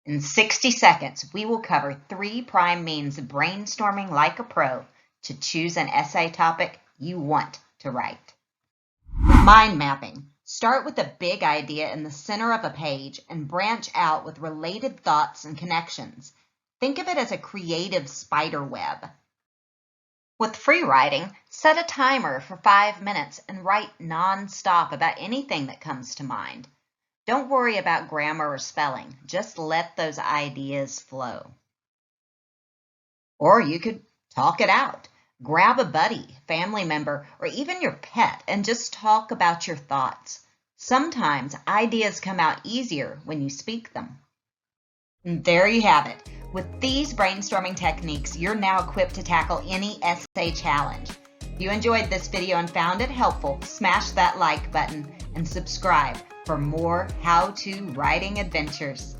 In 60 seconds, we will cover 3 prime means of brainstorming like a pro to choose an essay topic you want to write. Mind mapping. Start with a big idea in the center of a page and branch out with related thoughts and connections. Think of it as a creative spider web. With free writing, set a timer for 5 minutes and write non-stop about anything that comes to mind. Don't worry about grammar or spelling. Just let those ideas flow. Or you could talk it out. Grab a buddy, family member, or even your pet and just talk about your thoughts. Sometimes ideas come out easier when you speak them. And there you have it. With these brainstorming techniques, you're now equipped to tackle any essay challenge. If you enjoyed this video and found it helpful, smash that like button and subscribe for more how-to writing adventures.